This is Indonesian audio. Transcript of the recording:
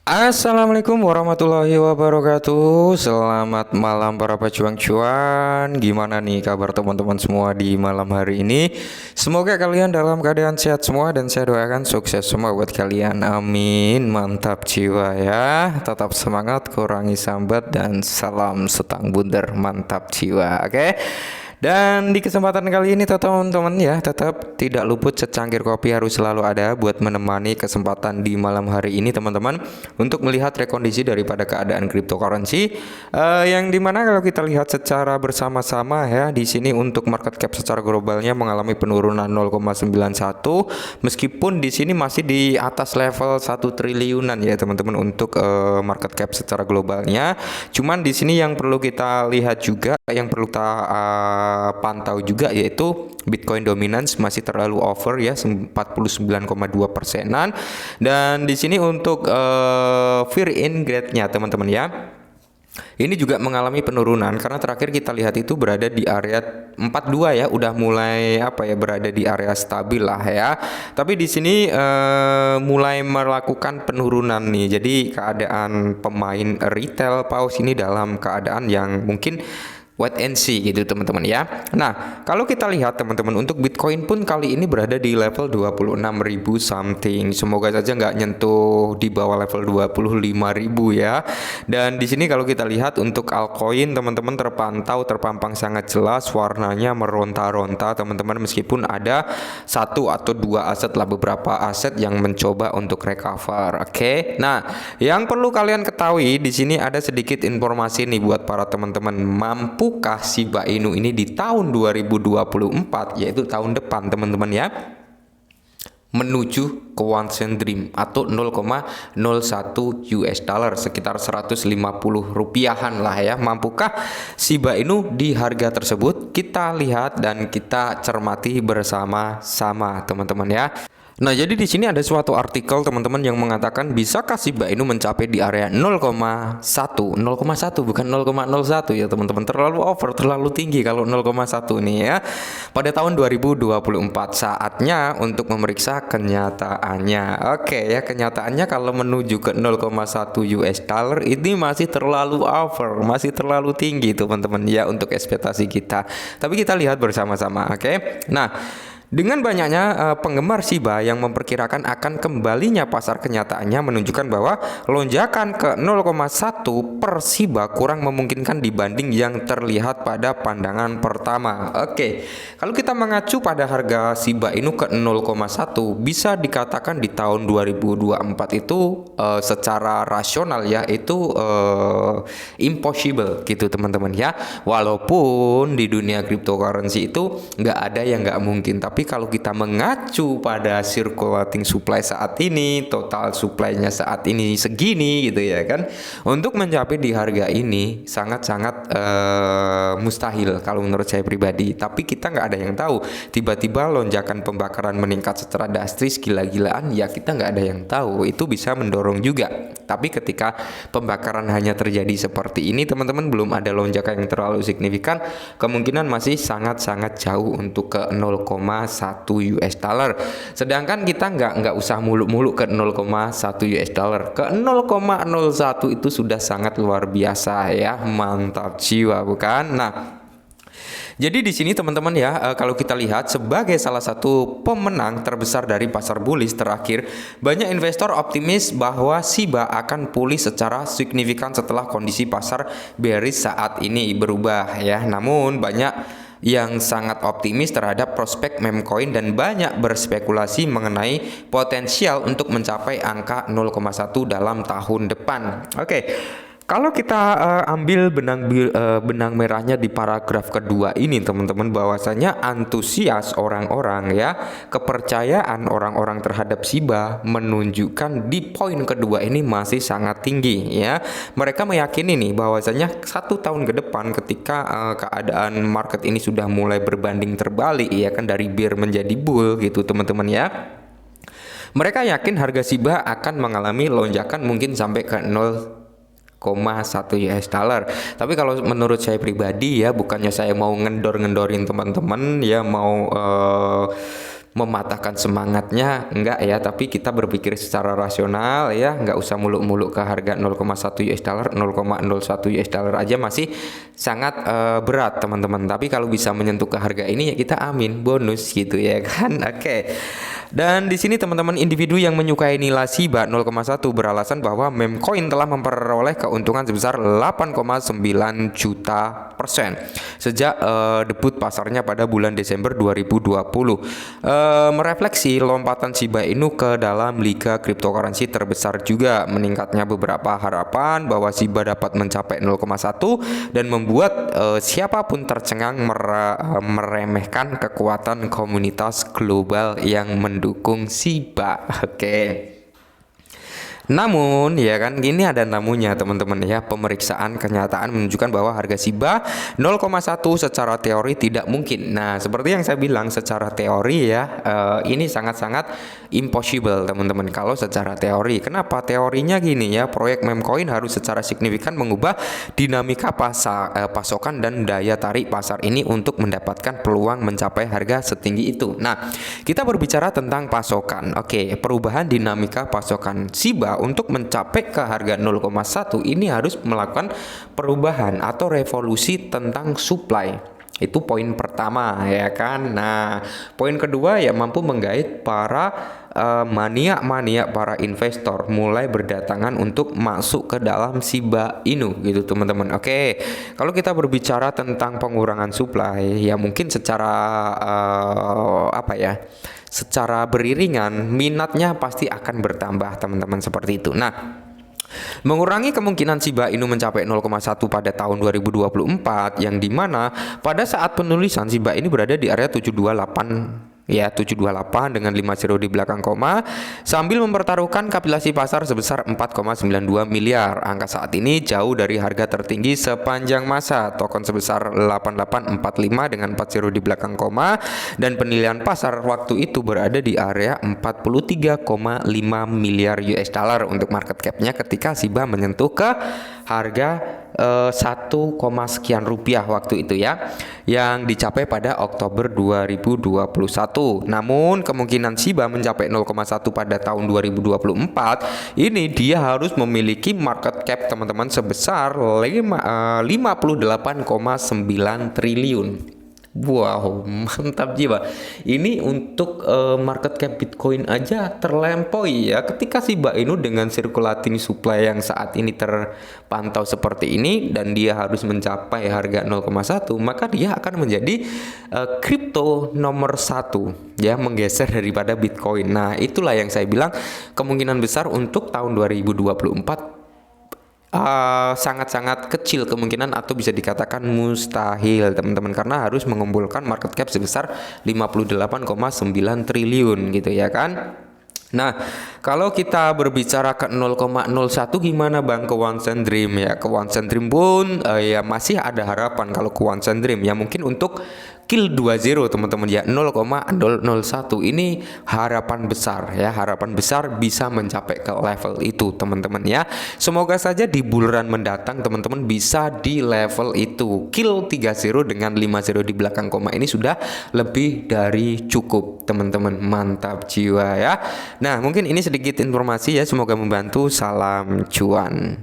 Assalamualaikum warahmatullahi wabarakatuh. Selamat malam para pejuang cuan. Gimana nih kabar teman-teman semua di malam hari ini? Semoga kalian dalam keadaan sehat semua dan saya doakan sukses semua buat kalian. Amin. Mantap jiwa ya. Tetap semangat, kurangi sambat dan salam setang bundar. Mantap jiwa. Oke. Dan di kesempatan kali ini teman-teman ya, tetap tidak luput secangkir kopi harus selalu ada buat menemani kesempatan di malam hari ini teman-teman, untuk melihat rekondisi daripada keadaan cryptocurrency, yang dimana kalau kita lihat secara bersama-sama ya, di sini untuk market cap secara globalnya mengalami penurunan 0,91, meskipun di sini masih di atas level 1 triliunan ya teman-teman untuk market cap secara globalnya. Cuman di sini yang perlu kita lihat juga, yang perlu kita pantau juga, yaitu Bitcoin dominance masih terlalu over ya, 49,2%-an. Dan di sini untuk fear in grade-nya teman-teman ya, ini juga mengalami penurunan karena terakhir kita lihat itu berada di area 42 ya, udah mulai berada di area stabil lah ya. Tapi di sini mulai melakukan penurunan nih. Jadi keadaan pemain retail paus ini dalam keadaan yang mungkin wait and see gitu teman-teman ya. Nah, kalau kita lihat teman-teman untuk Bitcoin pun kali ini berada di level 26.000 something. Semoga saja nggak nyentuh di bawah level 25.000 ya. Dan di sini kalau kita lihat untuk altcoin teman-teman terpampang sangat jelas, warnanya meronta-ronta teman-teman, meskipun ada satu atau dua aset lah, beberapa aset yang mencoba untuk recover. Oke. Nah, yang perlu kalian ketahui di sini ada sedikit informasi nih buat para teman-teman. Mampukah Shiba Inu ini di tahun 2024, yaitu tahun depan teman-teman ya, menuju ke one cent dream atau 0,01 US dollar, sekitar 150 rupiahan lah ya. Mampukah Shiba Inu di harga tersebut? Kita lihat dan kita cermati bersama-sama teman-teman ya. Nah, jadi di sini ada suatu artikel teman-teman yang mengatakan bisakah Shiba Inu mencapai di area 0,1 bukan 0,01 ya teman-teman. Terlalu over, terlalu tinggi kalau 0,1 nih ya. Pada tahun 2024 saatnya untuk memeriksa kenyataannya. Oke ya, kenyataannya kalau menuju ke 0,1 US dollar ini masih terlalu over, masih terlalu tinggi teman-teman ya untuk ekspektasi kita. Tapi kita lihat bersama-sama, oke. Nah, dengan banyaknya penggemar Shiba yang memperkirakan akan kembalinya pasar, kenyataannya menunjukkan bahwa lonjakan ke 0,1 per Shiba kurang memungkinkan dibanding yang terlihat pada pandangan pertama. Oke, kalau kita mengacu pada harga Shiba Inu ke 0,1, bisa dikatakan di tahun 2024 itu secara rasional ya, itu impossible gitu teman-teman ya. Walaupun di dunia cryptocurrency itu nggak ada yang nggak mungkin, tapi kalau kita mengacu pada circulating supply saat ini, total supply-nya saat ini segini gitu ya kan, untuk mencapai di harga ini sangat-sangat mustahil kalau menurut saya pribadi. Tapi kita nggak ada yang tahu, tiba-tiba lonjakan pembakaran meningkat secara drastis gila-gilaan ya, kita nggak ada yang tahu, itu bisa mendorong juga. Tapi ketika pembakaran hanya terjadi seperti ini teman-teman, belum ada lonjakan yang terlalu signifikan, kemungkinan masih sangat-sangat jauh untuk ke 0,1 US dollar. Sedangkan kita nggak usah muluk-muluk ke 0,1 US dollar, ke 0,01 itu sudah sangat luar biasa ya. Mantap jiwa bukan? Nah, jadi di sini teman-teman ya, kalau kita lihat sebagai salah satu pemenang terbesar dari pasar bullish terakhir, banyak investor optimis bahwa Shiba akan pulih secara signifikan setelah kondisi pasar bearish saat ini berubah ya. Namun banyak yang sangat optimis terhadap prospek meme coin dan banyak berspekulasi mengenai potensial untuk mencapai angka 0,1 dalam tahun depan. Oke. Kalau kita ambil benang merahnya di paragraf kedua ini teman-teman, bahwasanya antusias orang-orang ya, kepercayaan orang-orang terhadap Shiba menunjukkan di poin kedua ini masih sangat tinggi ya. Mereka meyakini nih bahwasanya 1 tahun ke depan ketika keadaan market ini sudah mulai berbanding terbalik ya kan, dari bear menjadi bull gitu teman-teman ya. Mereka yakin harga Shiba akan mengalami lonjakan mungkin sampai ke 0,1 US dollar. Tapi kalau menurut saya pribadi ya, bukannya saya mau ngendorin teman-teman ya, mau mematahkan semangatnya, enggak ya, tapi kita berpikir secara rasional ya, enggak usah muluk-muluk ke harga 0,1 US dollar, 0,01 US dollar aja masih sangat berat teman-teman. Tapi kalau bisa menyentuh ke harga ini ya kita amin, bonus gitu ya kan. Oke. Dan di sini teman-teman, individu yang menyukai nilai SHIBA 0,1 beralasan bahwa Memcoin telah memperoleh keuntungan sebesar 8,9 juta persen sejak debut pasarnya pada bulan Desember 2020. Merefleksi lompatan Shiba Inu ke dalam liga cryptocurrency terbesar juga, meningkatnya beberapa harapan bahwa Shiba dapat mencapai 0,1 dan membuat siapapun tercengang meremehkan kekuatan komunitas global yang mendukung Shiba. Oke. Namun ya kan, ini ada namunnya teman-teman ya. Pemeriksaan kenyataan menunjukkan bahwa harga Shiba 0,1 secara teori tidak mungkin. Nah, seperti yang saya bilang, secara teori ya, ini sangat-sangat impossible teman-teman kalau secara teori. Kenapa? Teorinya gini ya, proyek Memcoin harus secara signifikan mengubah dinamika pasokan dan daya tarik pasar ini untuk mendapatkan peluang mencapai harga setinggi itu. Nah, kita berbicara tentang pasokan. Oke, perubahan dinamika pasokan Shiba untuk mencapai ke harga 0,1 ini harus melakukan perubahan atau revolusi tentang supply. Itu poin pertama ya kan. Nah, poin kedua ya, mampu menggait para mania para investor mulai berdatangan untuk masuk ke dalam Shiba Inu gitu teman-teman. Oke, kalau kita berbicara tentang pengurangan supply ya, mungkin secara secara beriringan minatnya pasti akan bertambah teman-teman, seperti itu. Nah, mengurangi kemungkinan Shiba Inu mencapai 0,1 pada tahun 2024, yang dimana pada saat penulisan Shiba Inu berada di area 728 ya, 728 dengan 50 di belakang koma, sambil mempertaruhkan kapitalisasi pasar sebesar 4,92 miliar. Angka saat ini jauh dari harga tertinggi sepanjang masa, token sebesar 8845 dengan 40 di belakang koma, dan penilaian pasar waktu itu berada di area 43,5 miliar US dollar untuk market cap-nya ketika Shiba menyentuh ke harga 1, sekian rupiah waktu itu ya, yang dicapai pada Oktober 2021. Namun kemungkinan Shiba mencapai 0,1 pada tahun 2024 ini dia harus memiliki market cap teman-teman sebesar 58,9 triliun. Wow, mantap jiwa. Ini untuk market cap Bitcoin aja terlampaui ya. Ketika Shiba Inu dengan circulating supply yang saat ini terpantau seperti ini dan dia harus mencapai harga 0,1, maka dia akan menjadi kripto nomor 1 ya, menggeser daripada Bitcoin. Nah, itulah yang saya bilang kemungkinan besar untuk tahun 2024 sangat-sangat kecil kemungkinan, atau bisa dikatakan mustahil teman-teman, karena harus mengumpulkan market cap sebesar 58,9 triliun gitu ya kan. Nah, kalau kita berbicara ke 0,01 gimana Bang ke One Cent Dream ya? Ke One Cent Dream pun ya masih ada harapan kalau ke One Cent Dream ya, mungkin untuk kill 20 teman-teman ya, 0,001 ini harapan besar ya, harapan besar bisa mencapai ke level itu teman-teman ya. Semoga saja di bulan mendatang teman-teman bisa di level itu. Kill 30 dengan 50 di belakang koma ini sudah lebih dari cukup teman-teman, mantap jiwa ya. Nah, mungkin ini sedikit informasi ya, semoga membantu. Salam cuan.